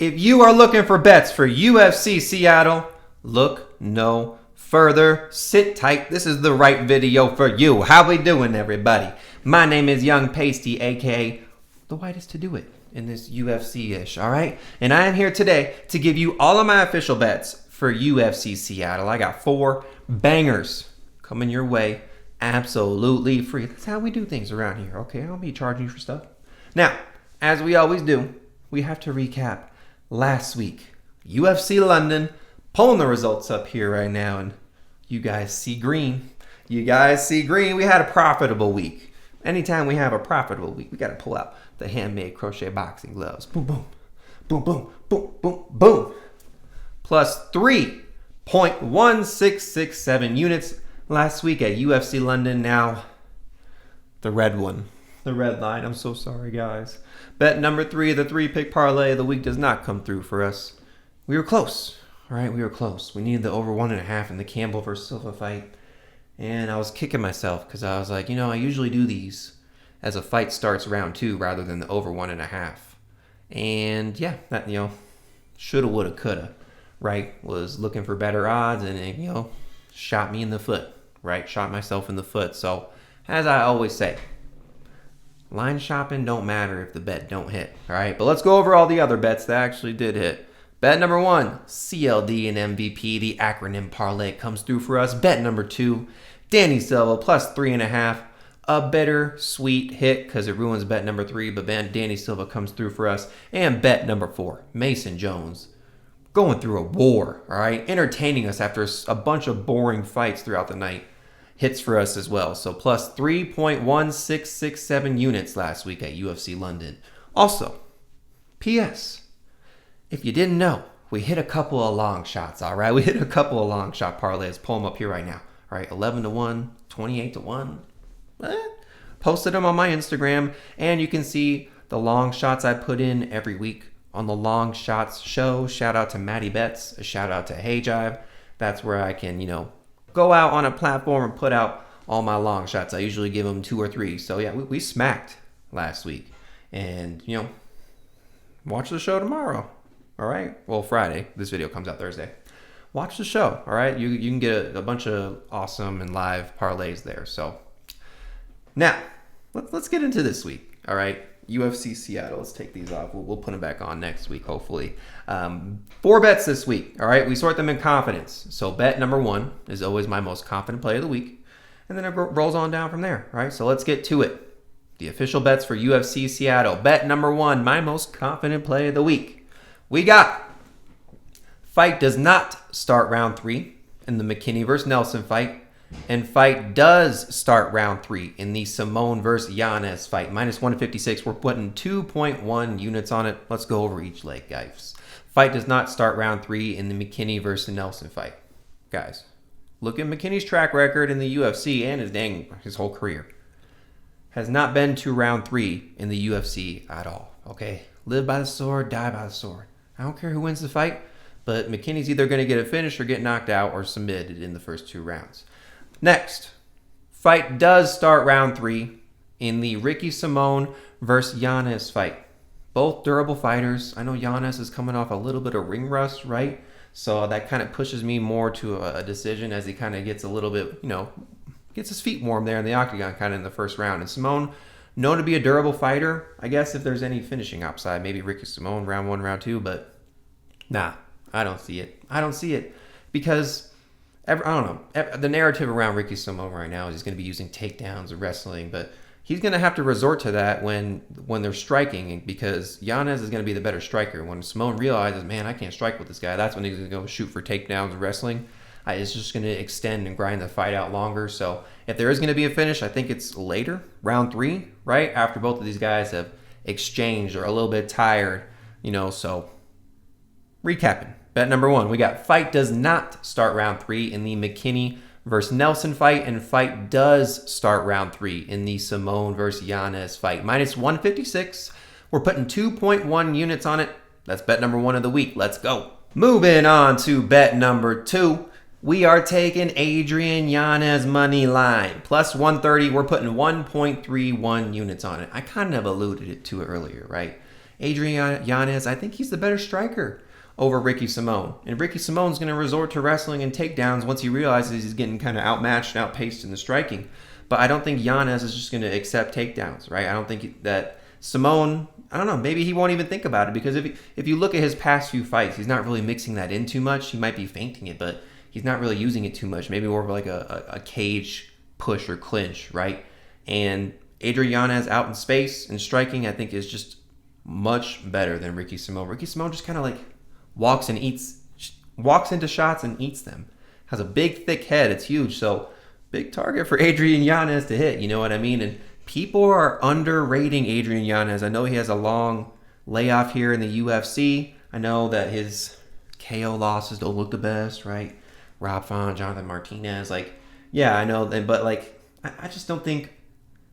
If you are looking for bets for UFC Seattle, look no further. Sit tight. This is the right video for you. How we doing, everybody? My name is Young Pasty, aka the whitest to do it in this UFC-ish, all right? And I am here today to give you all of my official bets for UFC Seattle. I got 4 bangers coming your way absolutely free. That's how we do things around here, okay? I don't be charging you for stuff. Now, as we always do, we have to recap last week. UFC London, pulling the results up here right now, and you guys see green. You guys see green. We had a profitable week. Anytime we have a profitable week, we got to pull out the handmade crochet boxing gloves. Boom, boom, boom, boom, boom, boom, boom. Plus 3.1667 units last week at UFC London. Now, the red one. The red line. I'm so sorry, guys. Bet number 3, the 3-pick parlay of the week does not come through for us. We were close. All right, we were close. We needed the over 1.5 in the Campbell versus Silva fight. And I was kicking myself because I was like, I usually do these as a fight starts round 2 rather than the over 1.5. And yeah, that, shoulda, woulda, coulda, right? Was looking for better odds and, shot me in the foot, right? Shot myself in the foot. So, as I always say, line shopping don't matter if the bet don't hit, all right? But let's go over all the other bets that actually did hit. Bet number 1, CLD and MVP, the acronym parlay comes through for us. Bet number 2, Danny Silva plus 3.5. A bittersweet hit because it ruins bet number 3, but Danny Silva comes through for us. And bet number 4, Mason Jones, going through a war, all right? Entertaining us after a bunch of boring fights throughout the night. Hits for us as well. So plus 3.1667 units last week at UFC London. Also, P.S. if you didn't know, we hit a couple of long shots, all right? We hit a couple of long shot parlays. Pull them up here right now. All right, 11-1, 28-1. Posted them on my Instagram, and you can see the long shots I put in every week on the Long Shots show. Shout out to Maddie Betts. A shout out to Hey Jive. That's where I can, go out on a platform and put out all my long shots. I usually give them 2 or 3. So yeah, we smacked last week. And, watch the show tomorrow. All right? Well, Friday. This video comes out Thursday. Watch the show. All right? You can get a bunch of awesome and live parlays there. So now, let's get into this week. All right? UFC Seattle. Let's take these off. We'll put them back on next week, hopefully. 4 bets this week. All right, we sort them in confidence. So bet number 1 is always my most confident play of the week, and then it rolls on down from there. All right, so let's get to it. The official bets for UFC Seattle. Bet number 1, my most confident play of the week. We got fight does not start round 3 in the McKinney versus Nelson fight. And fight does start round 3 in the Simone versus Yanez fight. Minus 156. We're putting 2.1 units on it. Let's go over each leg, guys. Fight does not start round 3 in the McKinney versus Nelson fight. Guys, look at McKinney's track record in the UFC and his whole career. Has not been to round 3 in the UFC at all. Okay? Live by the sword, die by the sword. I don't care who wins the fight, but McKinney's either going to get a finish or get knocked out or submitted in the first 2 rounds. Next, fight does start round 3 in the Ricky Simone versus Yanez fight. Both durable fighters. I know Yanez is coming off a little bit of ring rust, right? So that kind of pushes me more to a decision as he kind of gets a little bit, gets his feet warm there in the octagon kind of in the first round. And Simone, known to be a durable fighter. I guess if there's any finishing upside, maybe Ricky Simone round 1, round 2, but nah, I don't see it. I don't see it because I don't know. The narrative around Ricky Simone right now is he's going to be using takedowns and wrestling, but he's going to have to resort to that when they're striking because Yanez is going to be the better striker. When Simone realizes, man, I can't strike with this guy, that's when he's going to go shoot for takedowns and wrestling. It's just going to extend and grind the fight out longer. So if there is going to be a finish, I think it's later, round 3, right? After both of these guys have exchanged or a little bit tired, so recapping. Bet number 1, we got fight does not start round 3 in the McKinney versus Nelson fight, and fight does start round 3 in the Simone versus Yanez fight. Minus 156. We're putting 2.1 units on it. That's bet number 1 of the week. Let's go. Moving on to bet number 2. We are taking Adrian Yanez money line. Plus 130. We're putting 1.31 units on it. I kind of alluded to it earlier, right? Adrian Yanez, I think he's the better striker over Ricky Simón. And Ricky Simone's going to resort to wrestling and takedowns once he realizes he's getting kind of outmatched and outpaced in the striking. But I don't think Yanez is just going to accept takedowns, right? I don't think that Simón, I don't know, maybe he won't even think about it, because if you look at his past few fights, he's not really mixing that in too much. He might be feinting it, but he's not really using it too much. Maybe more of like a cage push or clinch, right? And Adrian Yanez out in space and striking, I think, is just much better than Ricky Simón. Ricky Simón just kind of like walks into shots and eats them. Has a big, thick head. It's huge. So big target for Adrian Yanez to hit. You know what I mean? And people are underrating Adrian Yanez. I know he has a long layoff here in the UFC. I know that his KO losses don't look the best, right? Rob Font, Jonathan Martinez. Like, yeah, I know. But, like, I just don't think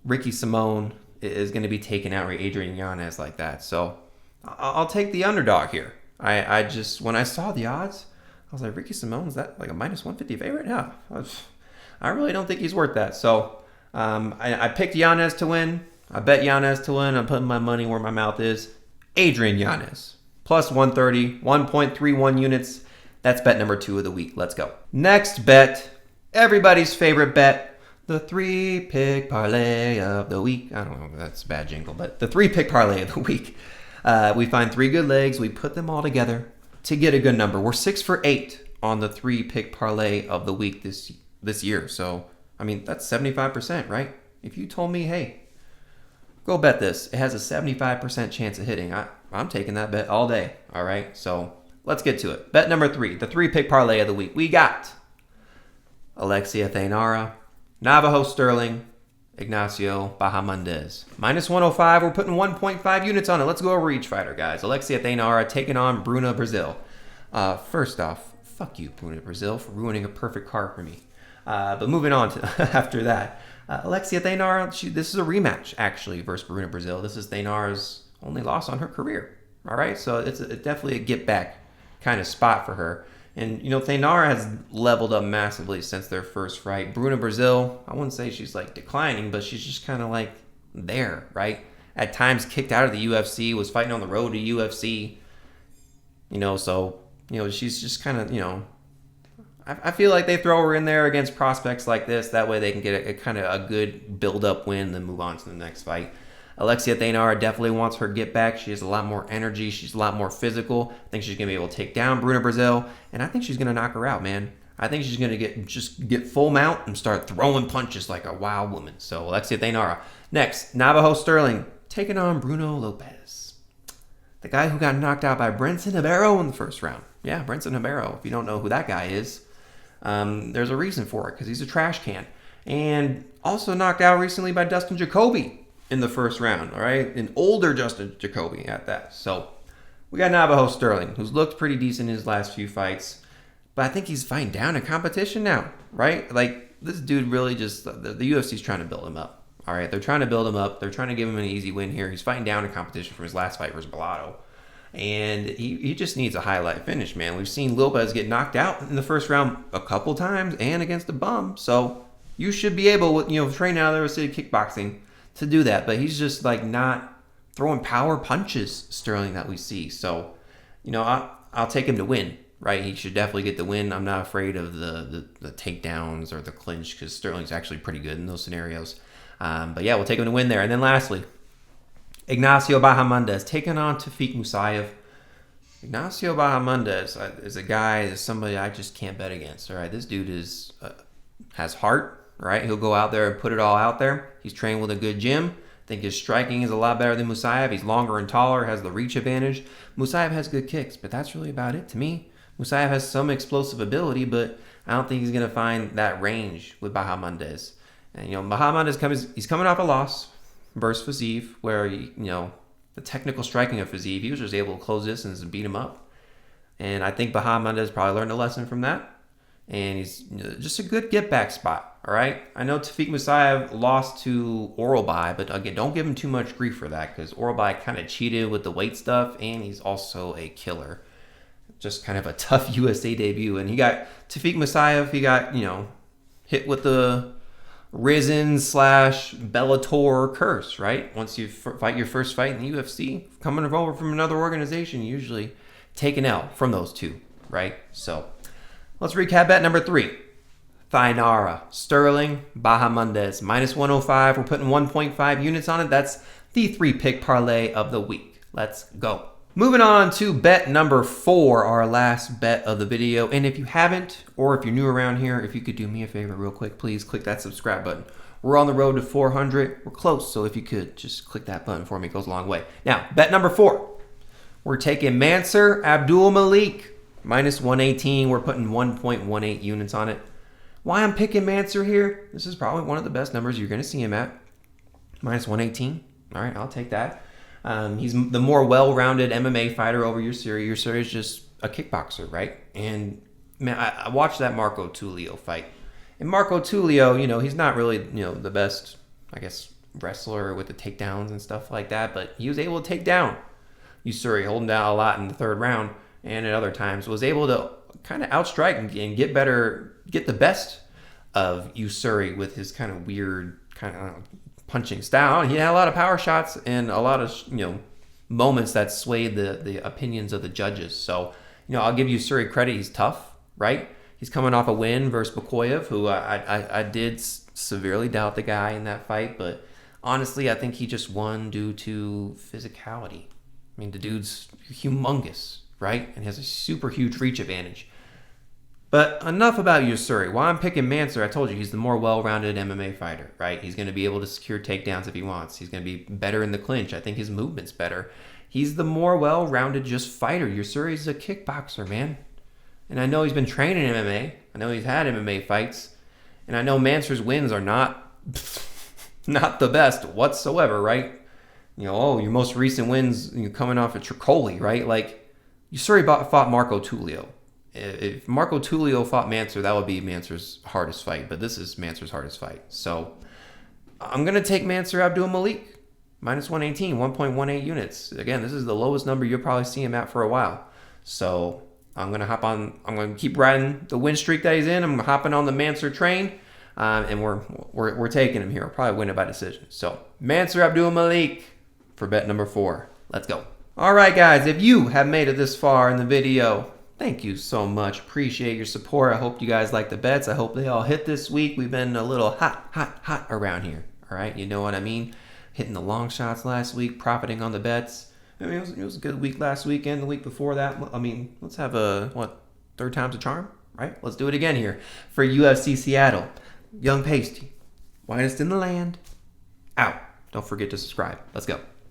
Ricky Simón is going to be taking out Adrian Yanez like that. So I'll take the underdog here. I just, when I saw the odds, I was like, Ricky Simón, is that like a minus 150 favorite? Yeah. I really don't think he's worth that. So I picked Yanez to win. I bet Yanez to win. I'm putting my money where my mouth is. Adrian Yanez. Plus 130, 1.31 units. That's bet number 2 of the week. Let's go. Next bet, everybody's favorite bet, the 3-pick parlay of the week. I don't know if that's a bad jingle, but the 3-pick parlay of the week. We find 3 good legs. We put them all together to get a good number. We're 6 for 8 on the 3-pick parlay of the week this year. So, I mean, that's 75%, right? If you told me, hey, go bet this, it has a 75% chance of hitting, I'm taking that bet all day, all right? So let's get to it. Bet number 3, the 3-pick parlay of the week. We got Alexia Thainara, Navajo Stirling, Ignacio Bahamondes. Minus 105, we're putting 1.5 units on it. Let's go over each fighter, guys. Alexia Thainara taking on Bruna Brasil. First off, fuck you, Bruna Brasil, for ruining a perfect card for me. But moving on to after that, Alexia Thainara, this is a rematch, actually, versus Bruna Brasil. This is Thainara's only loss on her career. All right, so it's definitely a get-back kind of spot for her. And, you know, Thainara has leveled up massively since their first fight. Bruna Brasil, I wouldn't say she's, like, declining, but she's just kind of, like, there, right? At times kicked out of the UFC, was fighting on the road to UFC. You know, so, you know, she's just kind of, you know, I feel like they throw her in there against prospects like this. That way they can get a kind of a good build-up win, then move on to the next fight. Alexia Thainara definitely wants her get back. She has a lot more energy. She's a lot more physical. I think she's going to be able to take down Bruna Brasil, and I think she's going to knock her out, man. I think she's going to get full mount and start throwing punches like a wild woman. So Alexia Thainara. Next, Navajo Stirling taking on Bruno Lopes. The guy who got knocked out by Brenson Ribeiro in the first round. Yeah, Brenson Ribeiro. If you don't know who that guy is, there's a reason for it, because he's a trash can. And also knocked out recently by Dustin Jacoby in the first round, all right? An older Dustin Jacoby at that. So we got Navajo Stirling, who's looked pretty decent in his last few fights. But I think he's fighting down in competition now, right? Like, this dude really just, the UFC's trying to build him up, all right? They're trying to build him up. They're trying to give him an easy win here. He's fighting down in competition from his last fight versus Bellato. And he just needs a highlight finish, man. We've seen Lopes get knocked out in the first round a couple times and against a bum. So you should be able, you know, train out of there with City Kickboxing to do that. But he's just like not throwing power punches, Stirling, that we see. So, you know, I'll take him to win, right? He should definitely get the win. I'm not afraid of the takedowns or the clinch, because Stirling's actually pretty good in those scenarios. But yeah, we'll take him to win there. And then lastly, Ignacio Bahamondes taking on Tafik Musayev. Ignacio Bahamondes is somebody I just can't bet against. All right, this dude has heart. Right, he'll go out there and put it all out there. He's trained with a good gym. I think his striking is a lot better than Musayev. He's longer and taller, has the reach advantage. Musayev has good kicks, but that's really about it to me. Musayev has some explosive ability, but I don't think he's going to find that range with Bahamondes. And you know, Bahamondes he's coming off a loss versus Fiziev, where the technical striking of Fiziev, he was just able to close distance and beat him up. And I think Bahamondes probably learned a lesson from that. And he's just a good get-back spot, all right? I know Tafik Musayev lost to Oralbai, but again, don't give him too much grief for that, because Oralbai kind of cheated with the weight stuff, and he's also a killer. Just kind of a tough USA debut. And Tafik Musayev, he got, hit with the Risen / Bellator curse, right? Once you fight your first fight in the UFC, coming over from another organization, you usually take an L from those two, right? So let's recap bet number 3. Thainara, Stirling, Bahamondes, -105. We're putting 1.5 units on it. That's the 3-pick parlay of the week. Let's go. Moving on to bet number 4, our last bet of the video. And if you haven't, or if you're new around here, if you could do me a favor real quick, please click that subscribe button. We're on the road to 400. We're close, so if you could, just click that button for me. It goes a long way. Now, bet number 4. We're taking Mansur Abdulmalik, -118. We're putting 1.18 units on it. Why I'm picking Mansur here? This is probably one of the best numbers you're going to see him at. -118. All right, I'll take that. He's the more well-rounded MMA fighter over Yousri. Yousri is just a kickboxer, right? And man, I watched that Marco Tulio fight. And Marco Tulio, he's not really, the best, I guess, wrestler with the takedowns and stuff like that. But he was able to take down Yousri, holding down a lot in the 3rd round, and at other times was able to kind of outstrike and get the best of Yousri with his kind of weird kind of punching style. He had a lot of power shots and a lot of moments that swayed the opinions of the judges. So I'll give Yousri credit. He's tough, right? He's coming off a win versus Musayev, who I did severely doubt the guy in that fight, but honestly I think he just won due to physicality. I mean, the dude's humongous, right? And has a super huge reach advantage. But enough about Yousri. Why I'm picking Mansur, I told you, he's the more well-rounded MMA fighter, right? He's going to be able to secure takedowns if he wants. He's going to be better in the clinch. I think his movement's better. He's the more well-rounded just fighter. Yousri's a kickboxer, man. And I know he's been training MMA. I know he's had MMA fights. And I know Mansur's wins are not the best whatsoever, right? Your most recent wins coming off of Tricoli, right? Like, Yousri fought Marco Tulio. If Marco Tulio fought Mansur, that would be Mansur's hardest fight. But this is Mansur's hardest fight. So I'm going to take Mansur Abdulmalik, -118, 1.18 units. Again, this is the lowest number you'll probably see him at for a while. So I'm going to keep riding the win streak that he's in. I'm hopping on the Mansur train. And we're taking him here. I'll probably win it by decision. So Mansur Abdulmalik for bet number 4. Let's go. All right, guys. If you have made it this far in the video, thank you so much. Appreciate your support. I hope you guys like the bets. I hope they all hit this week. We've been a little hot around here. All right, you know what I mean? Hitting the long shots last week, profiting on the bets. I mean, it was a good week last weekend. The week before that, I mean, let's have third time's a charm, right? Let's do it again here for UFC Seattle. Young Pasty, whitest in the land. Out. Don't forget to subscribe. Let's go.